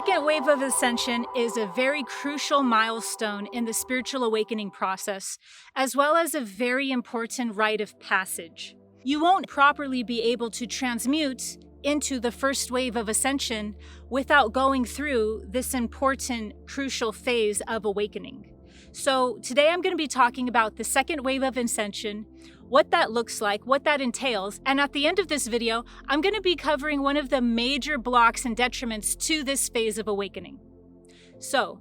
second wave of ascension is a very crucial milestone in the spiritual awakening process, as well as a very important rite of passage. You won't properly be able to transmute into the first wave of ascension without going through this important, crucial phase of awakening. So today I'm going to be talking about the second wave of ascension, what that looks like, what that entails, and at the end of this video, I'm going to be covering one of the major blocks and detriments to this phase of awakening. So,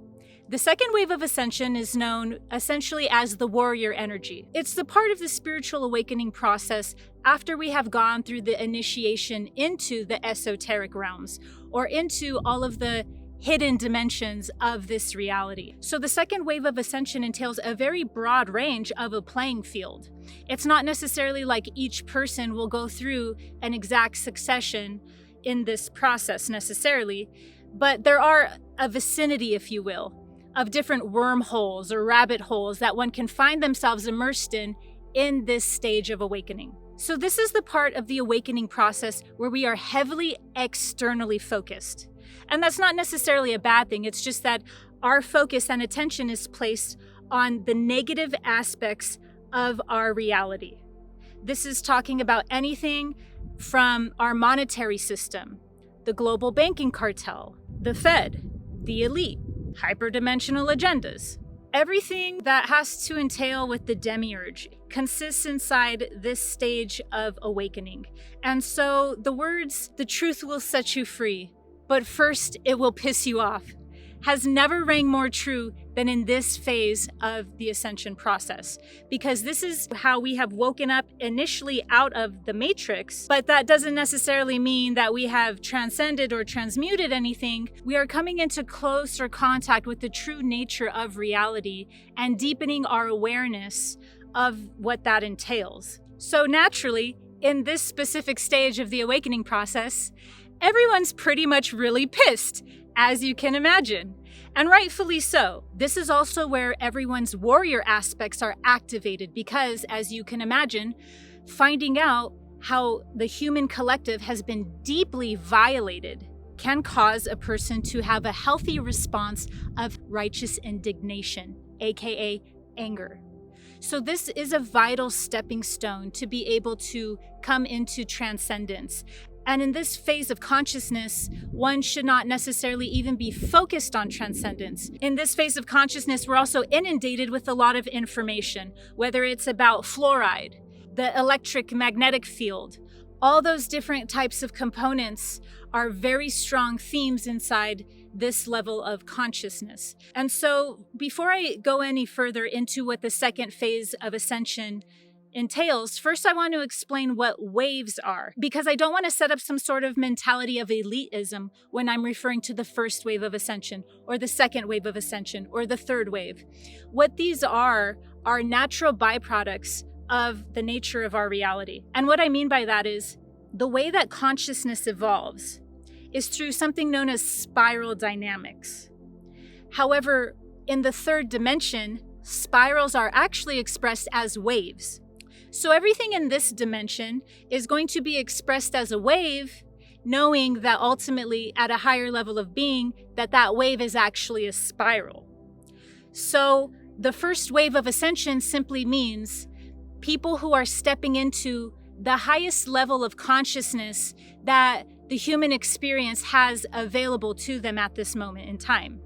the second wave of ascension is known essentially as the warrior energy. It's the part of the spiritual awakening process after we have gone through the initiation into the esoteric realms, or into all of the hidden dimensions of this reality. So the second wave of ascension entails a very broad range of a playing field. It's not necessarily like each person will go through an exact succession in this process necessarily, but there are a vicinity, if you will, of different wormholes or rabbit holes that one can find themselves immersed in this stage of awakening. So this is the part of the awakening process where we are heavily externally focused. And that's not necessarily a bad thing. It's just that our focus and attention is placed on the negative aspects of our reality. This is talking about anything from our monetary system, the global banking cartel, the Fed, the elite, hyperdimensional agendas. Everything that has to entail with the demiurge consists inside this stage of awakening. And so the words, "the truth will set you free, but first it will piss you off," has never rang more true than in this phase of the ascension process. Because this is how we have woken up initially out of the matrix, but that doesn't necessarily mean that we have transcended or transmuted anything. We are coming into closer contact with the true nature of reality and deepening our awareness of what that entails. So naturally, in this specific stage of the awakening process, everyone's pretty much really pissed, as you can imagine. And rightfully so. This is also where everyone's warrior aspects are activated because, as you can imagine, finding out how the human collective has been deeply violated can cause a person to have a healthy response of righteous indignation, aka anger. So this is a vital stepping stone to be able to come into transcendence. And in this phase of consciousness, one should not necessarily even be focused on transcendence. In this phase of consciousness, we're also inundated with a lot of information, whether it's about fluoride, the electric magnetic field. All those different types of components are very strong themes inside this level of consciousness. And so before I go any further into what the second phase of ascension entails, first I want to explain what waves are, because I don't want to set up some sort of mentality of elitism when I'm referring to the first wave of ascension, or the second wave of ascension, or the third wave. What these are natural byproducts of the nature of our reality. And what I mean by that is, the way that consciousness evolves is through something known as spiral dynamics. However, in the third dimension, spirals are actually expressed as waves. So everything in this dimension is going to be expressed as a wave, knowing that ultimately at a higher level of being, that wave is actually a spiral. So the first wave of ascension simply means people who are stepping into the highest level of consciousness that the human experience has available to them at this moment in time.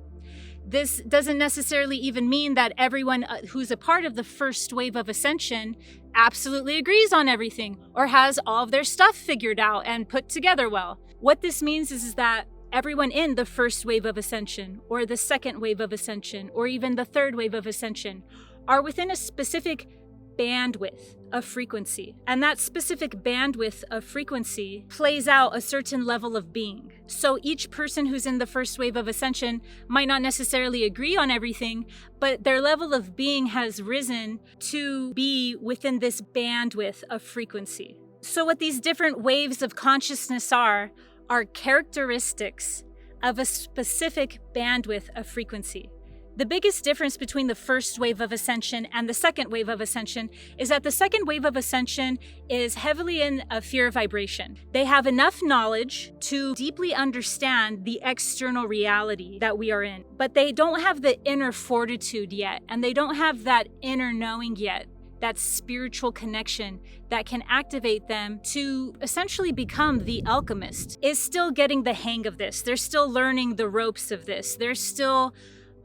This doesn't necessarily even mean that everyone who's a part of the first wave of ascension absolutely agrees on everything or has all of their stuff figured out and put together well. What this means is that everyone in the first wave of ascension, or the second wave of ascension, or even the third wave of ascension are within a specific bandwidth of frequency. And that specific bandwidth of frequency plays out a certain level of being. So each person who's in the first wave of ascension might not necessarily agree on everything, but their level of being has risen to be within this bandwidth of frequency. So what these different waves of consciousness are characteristics of a specific bandwidth of frequency. The biggest difference between the first wave of ascension and the second wave of ascension is that the second wave of ascension is heavily in a fear vibration. They have enough knowledge to deeply understand the external reality that we are in, but they don't have the inner fortitude yet, and they don't have that inner knowing yet, that spiritual connection that can activate them to essentially become the alchemist. Is still getting the hang of this. They're still learning the ropes of this. They're still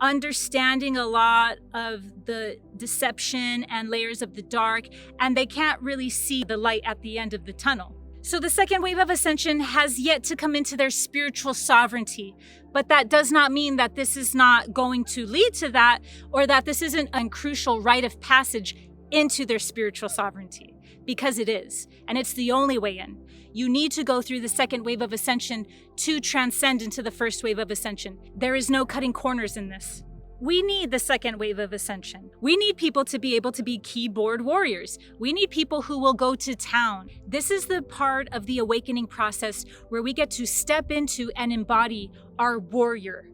understanding a lot of the deception and layers of the dark, and they can't really see the light at the end of the tunnel. So the second wave of ascension has yet to come into their spiritual sovereignty, but that does not mean that this is not going to lead to that, or that this isn't a crucial rite of passage into their spiritual sovereignty, because it is, and it's the only way in. You need to go through the second wave of ascension to transcend into the first wave of ascension. There is no cutting corners in this. We need the second wave of ascension. We need people to be able to be keyboard warriors. We need people who will go to town. This is the part of the awakening process where we get to step into and embody our warrior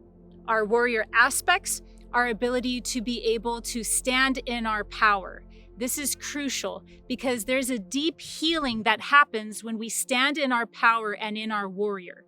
aspects, our ability to be able to stand in our power. This is crucial because there's a deep healing that happens when we stand in our power and in our warrior.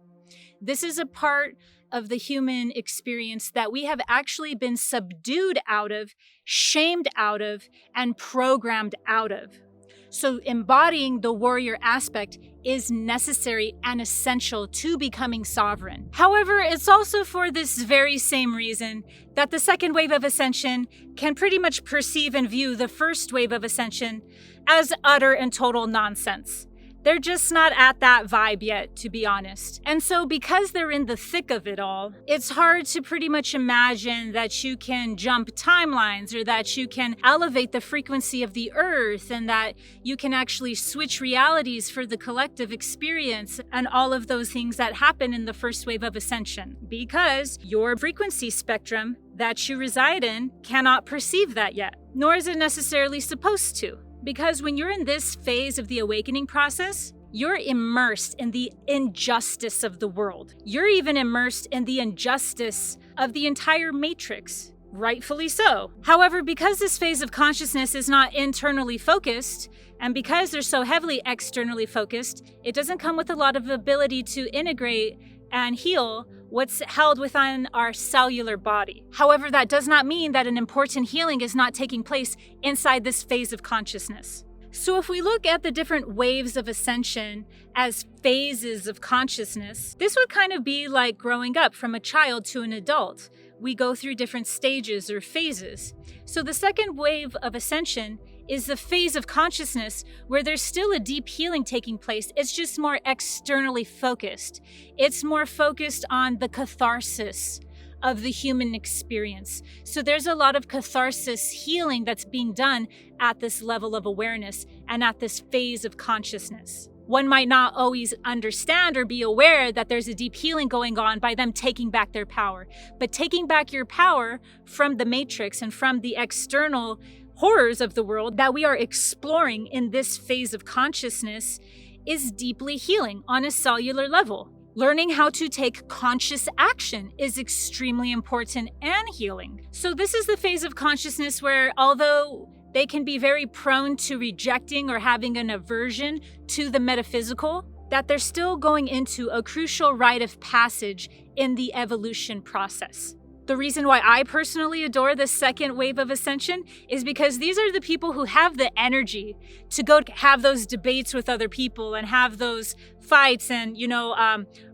This is a part of the human experience that we have actually been subdued out of, shamed out of, and programmed out of. So embodying the warrior aspect is necessary and essential to becoming sovereign. However, it's also for this very same reason that the second wave of ascension can pretty much perceive and view the first wave of ascension as utter and total nonsense. They're just not at that vibe yet, to be honest. And so because they're in the thick of it all, it's hard to pretty much imagine that you can jump timelines, or that you can elevate the frequency of the earth, and that you can actually switch realities for the collective experience and all of those things that happen in the first wave of ascension. Because your frequency spectrum that you reside in cannot perceive that yet, nor is it necessarily supposed to. Because when you're in this phase of the awakening process, you're immersed in the injustice of the world. You're even immersed in the injustice of the entire matrix, rightfully so. However, because this phase of consciousness is not internally focused, and because they're so heavily externally focused, it doesn't come with a lot of ability to integrate and heal what's held within our cellular body. However, that does not mean that an important healing is not taking place inside this phase of consciousness. So if we look at the different waves of ascension as phases of consciousness, this would kind of be like growing up from a child to an adult. We go through different stages or phases. So the second wave of ascension is the phase of consciousness where there's still a deep healing taking place. It's just more externally focused. It's more focused on the catharsis of the human experience. So there's a lot of catharsis healing that's being done at this level of awareness and at this phase of consciousness. One might not always understand or be aware that there's a deep healing going on by them taking back their power. But taking back your power from the matrix and from the external horrors of the world that we are exploring in this phase of consciousness is deeply healing on a cellular level. Learning how to take conscious action is extremely important and healing. So this is the phase of consciousness where, although they can be very prone to rejecting or having an aversion to the metaphysical, that they're still going into a crucial rite of passage in the evolution process. The reason why I personally adore the second wave of ascension is because these are the people who have the energy to go have those debates with other people and have those fights and,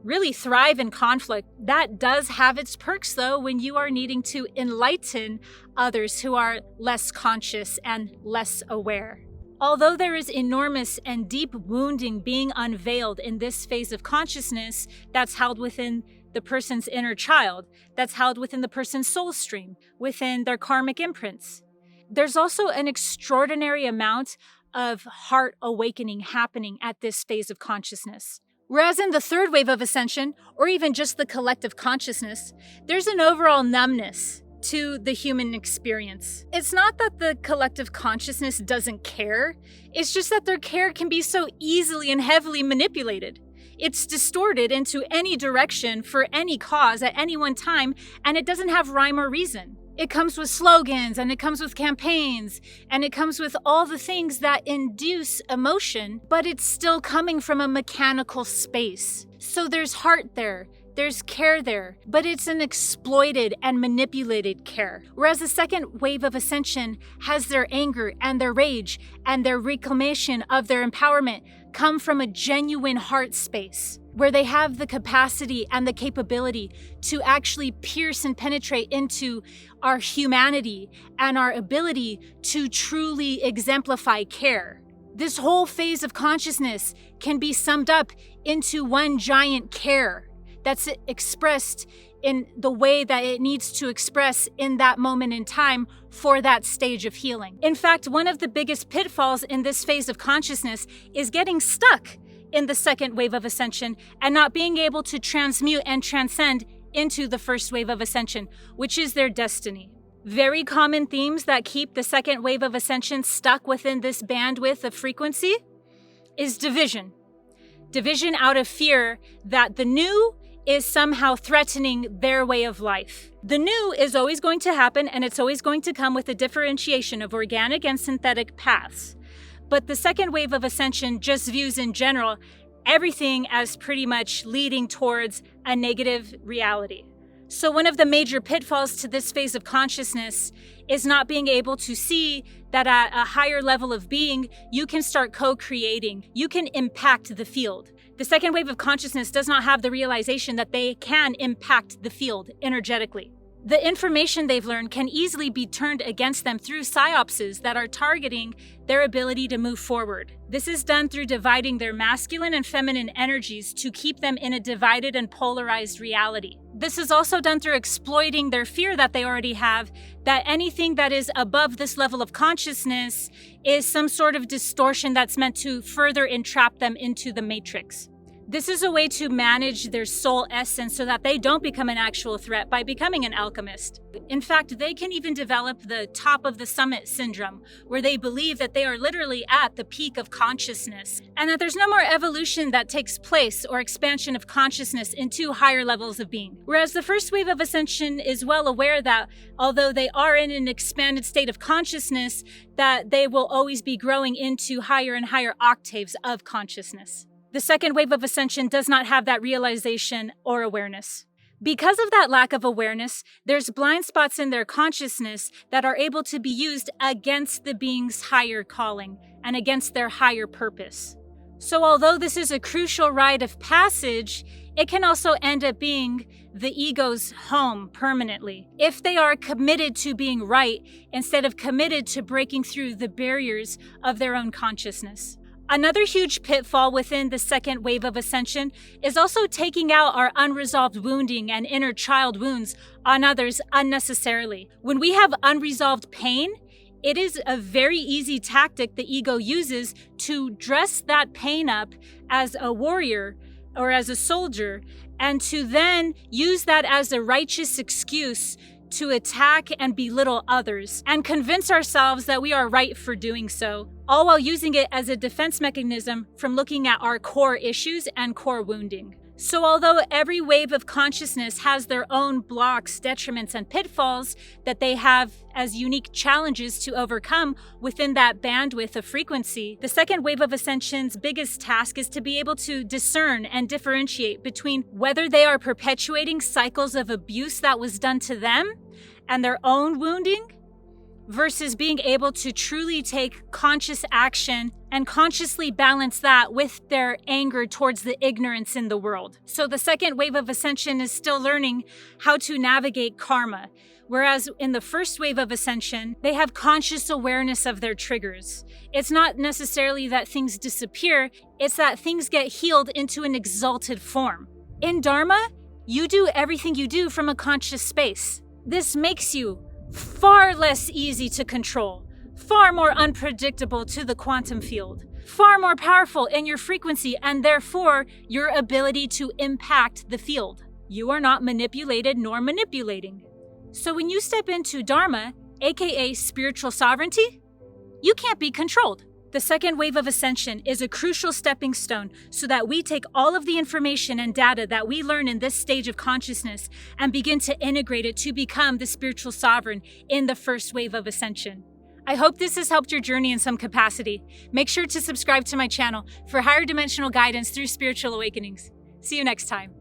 really thrive in conflict. That does have its perks, though, when you are needing to enlighten others who are less conscious and less aware. Although there is enormous and deep wounding being unveiled in this phase of consciousness that's held within the person's inner child, that's held within the person's soul stream, within their karmic imprints. There's also an extraordinary amount of heart awakening happening at this phase of consciousness. Whereas in the third wave of ascension, or even just the collective consciousness, there's an overall numbness to the human experience. It's not that the collective consciousness doesn't care, it's just that their care can be so easily and heavily manipulated. It's distorted into any direction for any cause at any one time, and it doesn't have rhyme or reason. It comes with slogans, and it comes with campaigns, and it comes with all the things that induce emotion, but it's still coming from a mechanical space. So there's heart there, there's care there, but it's an exploited and manipulated care. Whereas the second wave of ascension has their anger and their rage and their reclamation of their empowerment come from a genuine heart space, where they have the capacity and the capability to actually pierce and penetrate into our humanity and our ability to truly exemplify care. This whole phase of consciousness can be summed up into one giant care that's expressed in the way that it needs to express in that moment in time for that stage of healing. In fact, one of the biggest pitfalls in this phase of consciousness is getting stuck in the second wave of ascension and not being able to transmute and transcend into the first wave of ascension, which is their destiny. Very common themes that keep the second wave of ascension stuck within this bandwidth of frequency is division. Division out of fear that the new is somehow threatening their way of life. The new is always going to happen, and it's always going to come with a differentiation of organic and synthetic paths. But the second wave of ascension just views in general everything as pretty much leading towards a negative reality. So one of the major pitfalls to this phase of consciousness is not being able to see that at a higher level of being, you can start co-creating. You can impact the field. The second wave of consciousness does not have the realization that they can impact the field energetically. The information they've learned can easily be turned against them through psyopses that are targeting their ability to move forward. This is done through dividing their masculine and feminine energies to keep them in a divided and polarized reality. This is also done through exploiting their fear that they already have, that anything that is above this level of consciousness is some sort of distortion that's meant to further entrap them into the matrix. This is a way to manage their soul essence so that they don't become an actual threat by becoming an alchemist. In fact, they can even develop the top of the summit syndrome, where they believe that they are literally at the peak of consciousness, and that there's no more evolution that takes place or expansion of consciousness into higher levels of being. Whereas the first wave of ascension is well aware that although they are in an expanded state of consciousness, that they will always be growing into higher and higher octaves of consciousness. The second wave of ascension does not have that realization or awareness. Because of that lack of awareness, there's blind spots in their consciousness that are able to be used against the being's higher calling and against their higher purpose. So although this is a crucial rite of passage, it can also end up being the ego's home permanently, if they are committed to being right instead of committed to breaking through the barriers of their own consciousness. Another huge pitfall within the second wave of ascension is also taking out our unresolved wounding and inner child wounds on others unnecessarily. When we have unresolved pain, it is a very easy tactic the ego uses to dress that pain up as a warrior or as a soldier, and to then use that as a righteous excuse to attack and belittle others and convince ourselves that we are right for doing so, all while using it as a defense mechanism from looking at our core issues and core wounding. So although every wave of consciousness has their own blocks, detriments, and pitfalls that they have as unique challenges to overcome within that bandwidth of frequency, the second wave of ascension's biggest task is to be able to discern and differentiate between whether they are perpetuating cycles of abuse that was done to them and their own wounding, versus being able to truly take conscious action and consciously balance that with their anger towards the ignorance in the world. So the second wave of ascension is still learning how to navigate karma, whereas in the first wave of ascension, they have conscious awareness of their triggers. It's not necessarily that things disappear, it's that things get healed into an exalted form. In Dharma, you do everything you do from a conscious space. This makes you far less easy to control, far more unpredictable to the quantum field, far more powerful in your frequency and therefore your ability to impact the field. You are not manipulated nor manipulating. So when you step into Dharma, aka spiritual sovereignty, you can't be controlled. The second wave of Ascension is a crucial stepping stone so that we take all of the information and data that we learn in this stage of consciousness and begin to integrate it to become the spiritual sovereign in the first wave of Ascension. I hope this has helped your journey in some capacity. Make sure to subscribe to my channel for higher dimensional guidance through spiritual awakenings. See you next time.